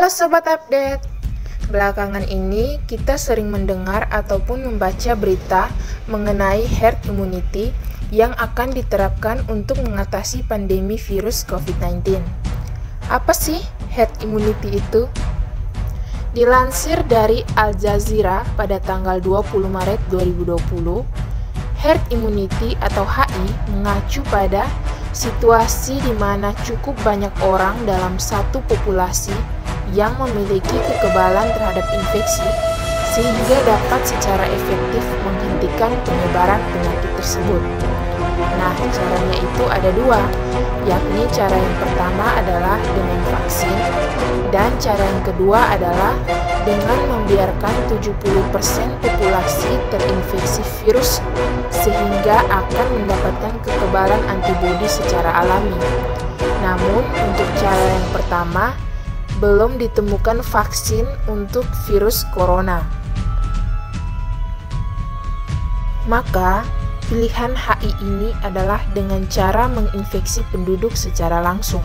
Halo Sobat Update. Belakangan ini kita sering mendengar ataupun membaca berita mengenai herd immunity yang akan diterapkan untuk mengatasi pandemi virus COVID-19. Apa sih herd immunity itu? Dilansir dari Al Jazeera pada tanggal 20 Maret 2020, herd immunity atau HI mengacu pada situasi di mana cukup banyak orang dalam satu populasi yang memiliki kekebalan terhadap infeksi sehingga dapat secara efektif menghentikan penyebaran penyakit tersebut. Nah, caranya itu ada dua, yakni cara yang pertama adalah dengan vaksin dan cara yang kedua adalah dengan membiarkan 70% populasi terinfeksi virus sehingga akan mendapatkan kekebalan antibodi secara alami. Namun, untuk cara yang pertama, belum ditemukan vaksin untuk virus corona. Maka, pilihan HI ini adalah dengan cara menginfeksi penduduk secara langsung.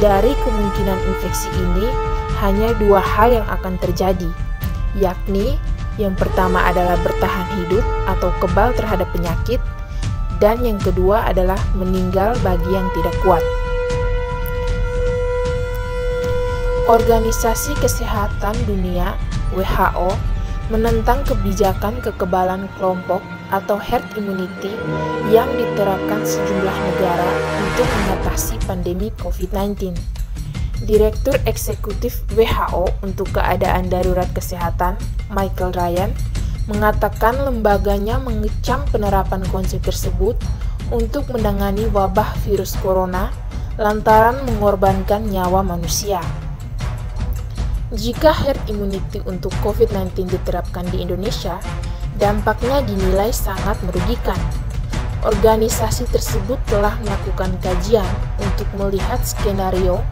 Dari kemungkinan infeksi ini, hanya dua hal yang akan terjadi, yakni yang pertama adalah bertahan hidup atau kebal terhadap penyakit, dan yang kedua adalah meninggal bagi yang tidak kuat. Organisasi Kesehatan Dunia (WHO) menentang kebijakan kekebalan kelompok atau herd immunity yang diterapkan sejumlah negara untuk mengatasi pandemi COVID-19. Direktur Eksekutif WHO untuk Keadaan Darurat Kesehatan, Michael Ryan, mengatakan lembaganya mengecam penerapan konsep tersebut untuk menangani wabah virus corona lantaran mengorbankan nyawa manusia. Jika herd immunity untuk COVID-19 diterapkan di Indonesia, dampaknya dinilai sangat merugikan. Organisasi tersebut telah melakukan kajian untuk melihat skenario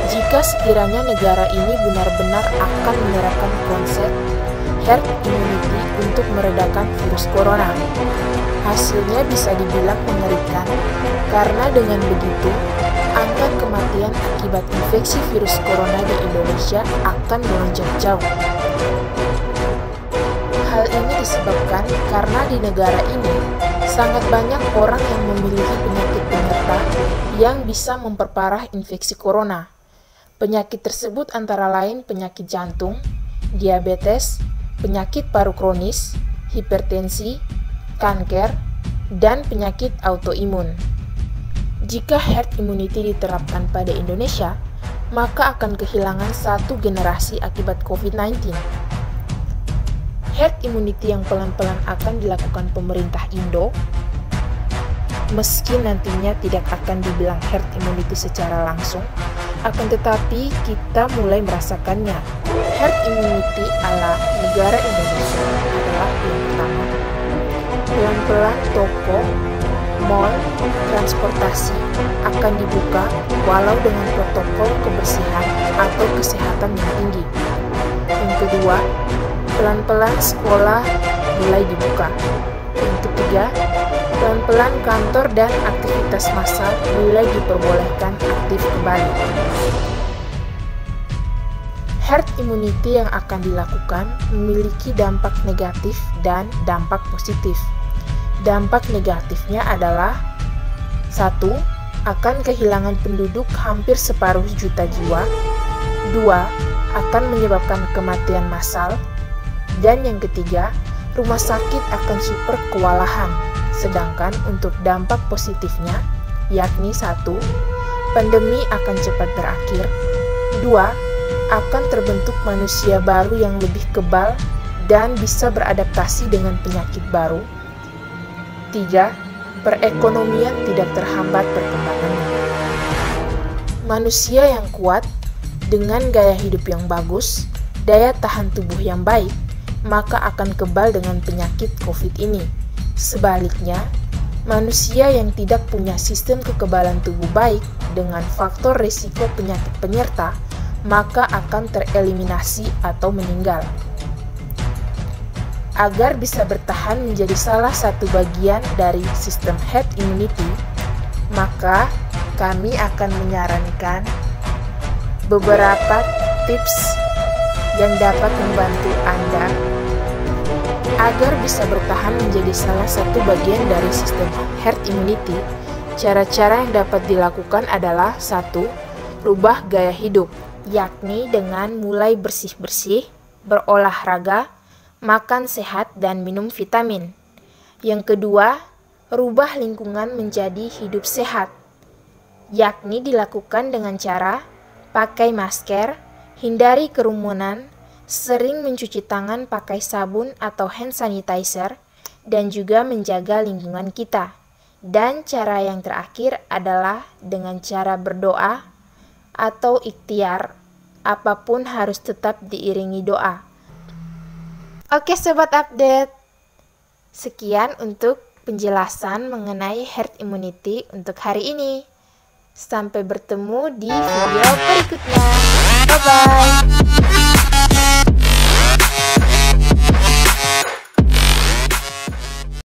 jika sekiranya negara ini benar-benar akan menerapkan konsep herd immunity untuk meredakan virus corona. Hasilnya bisa dibilang mengerikan, karena dengan begitu, angka kematian akibat infeksi virus corona di Indonesia akan melonjak jauh. Hal ini disebabkan karena di negara ini sangat banyak orang yang memiliki penyakit penyerta yang bisa memperparah infeksi corona. Penyakit tersebut antara lain penyakit jantung, diabetes, penyakit paru kronis, hipertensi, kanker, dan penyakit autoimun. Jika herd immunity diterapkan pada Indonesia, maka akan kehilangan satu generasi akibat COVID-19. Herd immunity yang pelan-pelan akan dilakukan pemerintah Indo, meski nantinya tidak akan dibilang herd immunity secara langsung, akan tetapi kita mulai merasakannya. Herd immunity ala negara Indonesia adalah yang pertama. Pelan-pelan toko, mal, transportasi akan dibuka walau dengan protokol kebersihan atau kesehatan yang tinggi. Yang kedua, pelan-pelan sekolah mulai dibuka. Yang ketiga, pelan-pelan kantor dan aktivitas massal mulai diperbolehkan aktif kembali. Herd immunity yang akan dilakukan memiliki dampak negatif dan dampak positif. Dampak negatifnya adalah 1. Akan kehilangan penduduk hampir separuh juta jiwa. 2. Akan menyebabkan kematian massal. Dan yang ketiga, rumah sakit akan super kewalahan. Sedangkan untuk dampak positifnya, yakni 1. Pandemi akan cepat berakhir. 2. Akan terbentuk manusia baru yang lebih kebal dan bisa beradaptasi dengan penyakit baru. 3. Perekonomian tidak terhambat perkembangannya. Manusia yang kuat, dengan gaya hidup yang bagus, daya tahan tubuh yang baik, maka akan kebal dengan penyakit COVID ini. Sebaliknya, manusia yang tidak punya sistem kekebalan tubuh baik dengan faktor risiko penyakit penyerta, maka akan tereliminasi atau meninggal. Agar bisa bertahan menjadi salah satu bagian dari sistem herd immunity, maka kami akan menyarankan beberapa tips yang dapat membantu Anda agar bisa bertahan menjadi salah satu bagian dari sistem herd immunity. Cara-cara yang dapat dilakukan adalah 1. Rubah gaya hidup, yakni dengan mulai bersih-bersih, berolahraga, makan sehat, dan minum vitamin. Yang kedua, rubah lingkungan menjadi hidup sehat, yakni dilakukan dengan cara pakai masker, hindari kerumunan, sering mencuci tangan pakai sabun atau hand sanitizer, dan juga menjaga lingkungan kita. Dan cara yang terakhir adalah dengan cara berdoa atau ikhtiar. Apapun harus tetap diiringi doa. Oke Sobat Update, sekian untuk penjelasan mengenai herd immunity untuk hari ini. Sampai bertemu di video berikutnya. Bye-bye.